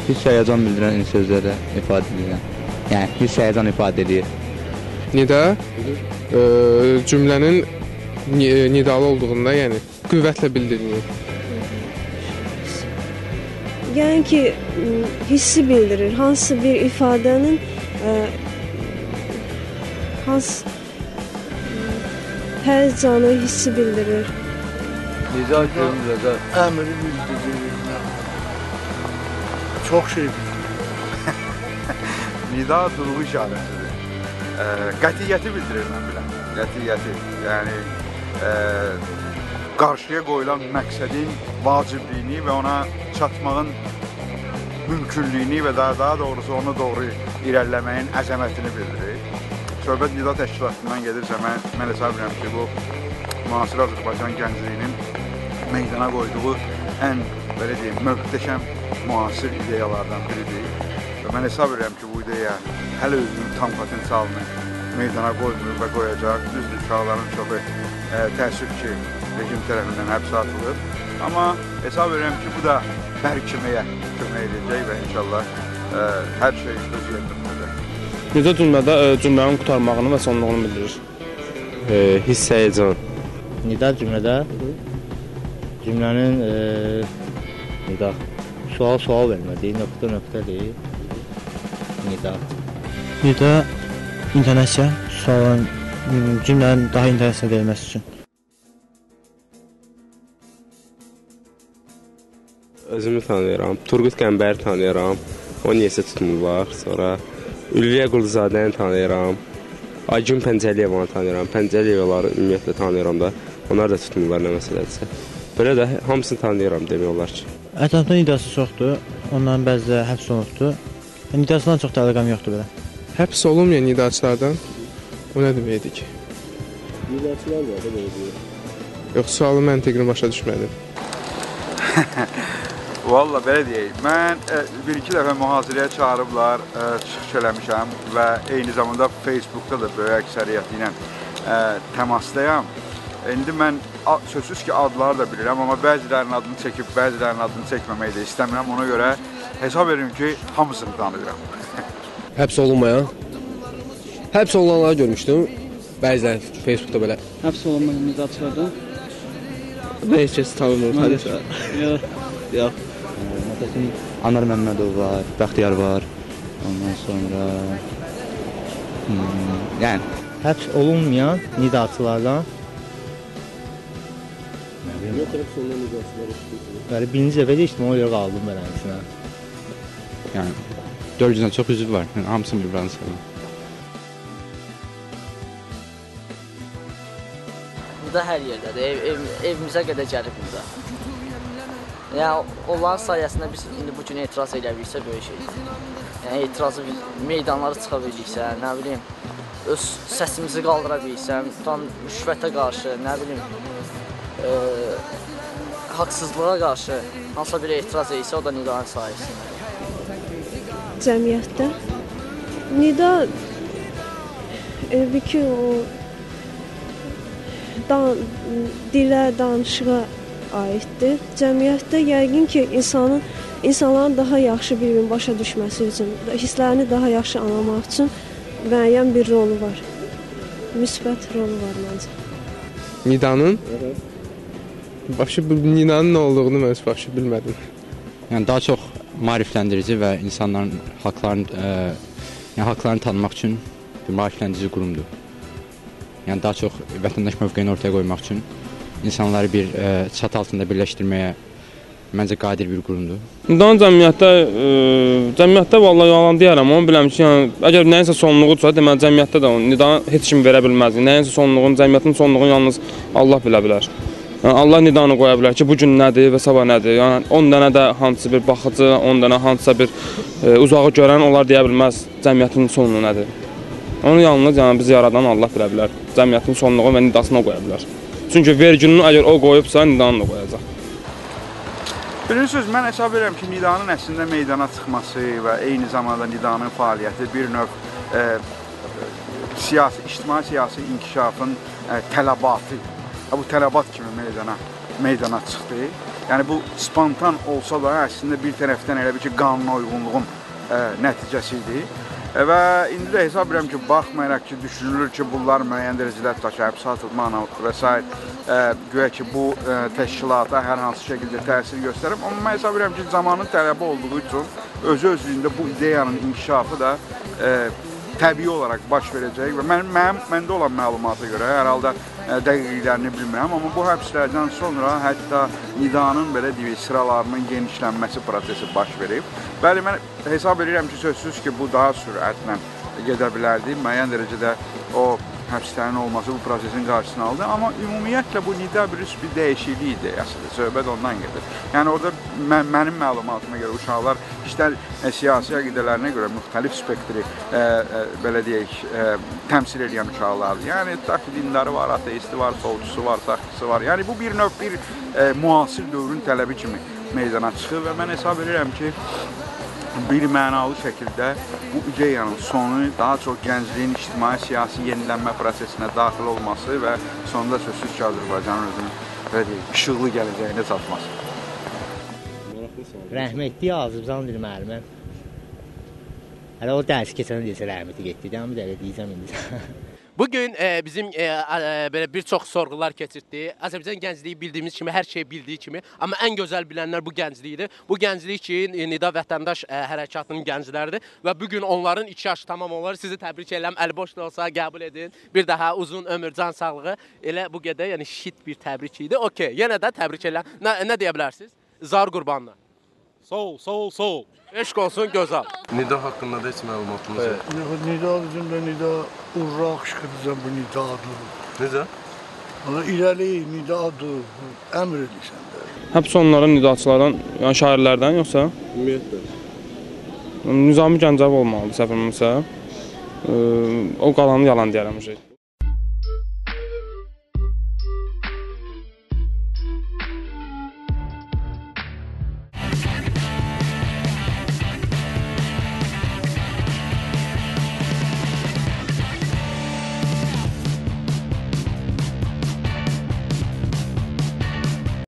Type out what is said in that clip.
Hiss həyəcan bildirən sözlərlə ifadə edirəm. Yəni, hiss həyəcan ifadə edir. Nida cümlənin nidalı olduğunda, yəni qüvvətlə bildirilir. Yəni ki, hissi bildirir. Hansı bir ifadənin həyəcanı, hissi bildirir. Nida cümlədə əmri bildirir. Çox şey bildirir. Nida durğu işarəsidir. Qətiyyəti bildirir mən biləm. Qətiyyəti. Yəni qarşıya qoyulan məqsədin vacibliyini və ona çatmağın mümkünlüyünü və daha doğrusu ona doğru irəliləməyin əzəmətini bildirir. Söhbət Nida təşkilatından gedirsə, mən hesab edirəm ki, bu müasir Azərbaycan gəncliyinin meydana qoyduğu ən, belə deyim, möhtəşəm müasir ideyalardan biridir. Və mən hesab edirəm ki, bu ideya hələ özünün tam potensialını meydana qoymur və qoyacaq. Düzdür, uşaqların çoxu təəssüf ki, rejim tərəfindən həbsə atılır. Amma hesab edirəm ki, bu da bərkiməyə kömək edəcək və inşallah hər şey öz yerindədir. Nida cümlənin qurtarmağını və sonluğunu bildirir. Hiss həyəcan. Nida cümlənin sual vermədi, nöqtə-nöqtədir. Nida intonasiya, sualın, cümlənin daha intonasiya verilməsi üçün. Özümü tanıyıram. Turqut Qəmbəri tanıyıram. O niyəsə tutmurlar. Sonra Ülviyə Quluzadəni tanıyıram. Aygün Pəncəliyevanı tanıyıram. Pəncəliyevaları ümumiyyətlə tanıyıram da. Onlar da tutmurlar nə məsələdirsə. Belə də hamısını tanıyıram demək olar ki. Ətrafda nidası çoxdur. Onların bəziləri həbs olunubdur. Nidasından çox da əlaqəm yoxdur belə. Həbs olunmayan nidaçılardan o nə deməkdir ki? Nidaçılar var da belə deyir. Yox, sualın məntiqini başa düşmədim. Valla belə deyək, mən bir-iki dəfə mühazirəyə çağırıblar, çıxış eləmişəm və eyni zamanda Facebookda da böyük əksəriyyəti ilə təmasdayam. İndi mən sözsüz ki, adları da bilirəm, amma bəzilərinin adını çəkib, bəzilərinin adını çəkməməyi də istəmirəm. Ona görə hesab edirəm ki, hamısını tanıyıram. Həbs olunmayan, həbs olunanları görmüşdüm, bəziləri Facebookda belə. Həbs olunmayan nidaçılardan? Heç kəs tanımır. Yox. Məsələn, Anar Məmmədov var, Bəxtiyar var. Ondan sonra yəni həbs olunmayan nidaçılardan Bəli, birinci dəfə də ictimai olaraq aldım beləsinə. Yəni 400-dən çox üzv var. Hamısını bir-birini sevirəm. Burada hər yerdədir. Evimizə qədər gəlib burada. Yəni onların sayəsində biz indi bu gün etiraz edə bilirsə böyük şeydir. Yəni etirazı meydanlara çıxa bilirsə, nə bilim, öz səsimizi qaldıra bilirsə, tutan rüşvətə qarşı, nə bilim, haqsızlığa qarşı hansısa bir etiraz edirsə, o da Nidanın sayəsində. Cəmiyyətdə Nida bir ki, o dilə, danışığa aiddir. Cəmiyyətdə yəqin ki, insanların daha yaxşı bir-birini başa düşməsi üçün, hisslərini daha yaxşı anlamaq üçün müəyyən bir rolu var. Müsbət rolu var məncə. Nidanın? Nidanın nə olduğunu mən başa bilmədim. Yəni daha çox maarifləndirici və insanların haqlarını tanımaq üçün bir maarifləndirici qurumdur. Yəni daha çox vətəndaş mövqeyini ortaya qoymaq üçün insanları bir çat altında birləşdirməyə məncə qadir bir qurumdur. Nidanın cəmiyyətdə vallahi yalan deyərəm, onu biləm ki, yəni əgər nəyinsə sonluğudursa, deməli cəmiyyətdə də Nidanı heç kim verə bilməz. Nəyinsə sonluğunu, cəmiyyətin sonluğunu yalnız Allah bilə bilər. Yəni Allah Nidanı qoya bilər ki, bu gün nədir və sabah nədir. Yəni 10 dənə də hansısa bir baxıcı, 10 dənə hansısa bir uzağı görən onlar deyə bilməz cəmiyyətin sonu nədir. Onu yalnız yəni bizi yaradan Allah bilə bilər. Cəmiyyətin sonluğu və nidasını qoya bilər. Çünki vergününü əgər o qoyubsa, Nidanı da qoyacaq. Bilirsiniz, mən hesab edirəm ki, Nidanın əslində meydana çıxması və eyni zamanda Nidanın fəaliyyəti bir növ ictimai-siyasi inkişafın tələbatı. Bu tələbat kimi meydana meydana çıxdı. Yəni bu spontan olsa da əslində bir tərəfdən elə bir ki, qanuna uyğunluğun nəticəsi idi. Və indi də hesab edirəm ki, baxmayaraq ki, düşünülür ki, bunlar müəyyən dərəcədə tutaq, həbsə atılma və s. Güya ki, bu təşkilata hər hansı şəkildə təsir göstərib. Amma mən hesab edirəm ki, zamanın tələbi olduğu üçün özü-özlüyündə bu ideyanın inkişafı da təbii olaraq baş verəcək və məndə olan məlumata görə, hər halda dəqiqliklərini bilmirəm, amma bu həbslərdən sonra hətta nidanın belə deyək, sıralarının genişlənməsi prosesi baş verib. Bəli, mən hesab edirəm ki, sözsüz ki, bu daha sürətlə gedə bilərdi. Müəyyən dərəcədə o həbslərin olması bu prosesin qarşısını aldı. Amma ümumiyyətlə bu nida bir dəyişiklik idi əslində. Söhbət ondan gedir. Yəni orada mənim məlumatıma görə uşaqlar istər siyasi əqidələrinə görə müxtəlif spektri belə deyək, təmsil edən uşaqlardır. Yəni tutaq ki, dindarı var, ateisti var, solcusu var, sağçısı var. Yəni bu bir növ bir müasir dövrün tələbi kimi meydana çıxır və mən hesab edirəm ki, bir mənalı şəkildə bu ideyanın sonu daha çox gəncliyin ictimai-siyasi yenilənmə prosesinə daxil olması və sonunda sözsüz ki, Azərbaycanın özünün işıqlı gələcəyinə çatması. Rəhmətli Azərbaycan dili müəlliməm. Hələ o dərs keçən desə rəhməti getdi, amma dələ deyəcəm indi. Bugün bizim belə bir çox sorğular keçirdi. Azərbaycan gəncliyi bildiyimiz kimi, hər şey bildiyi kimi, amma ən gözəl bilənlər bu gəncliyidir. Bu gənclik ki, Nida Vətəndaş hərəkatının gəncləridir və bugün onların 2 yaş tamam olur. Sizi təbrik edirəm, əliboş da olsa qəbul edin. Bir daha uzun ömür, can sağlığı. Elə bu qədər, yəni şit bir təbrik idi. Okey, yenə də təbrik edirəm. Nə deyə bilərsiniz? Zar qurbanına. Sol, sol, sol. Eşq olsun, gözəl. Nida haqqında da heç məlumatımız yox. Nida bizim Nida urraq şıxıdacaq bu Nidadır. Necə? Ona irəli Nidadır, əmr edirsən də. Həbs onların nidaçılardan, yəni şairlərdən yoxsa? Ümumiyyətlə. Nizami Gəncəv olmalıdır, səhv etmirəmsə. O qalanı yalan deyərəm.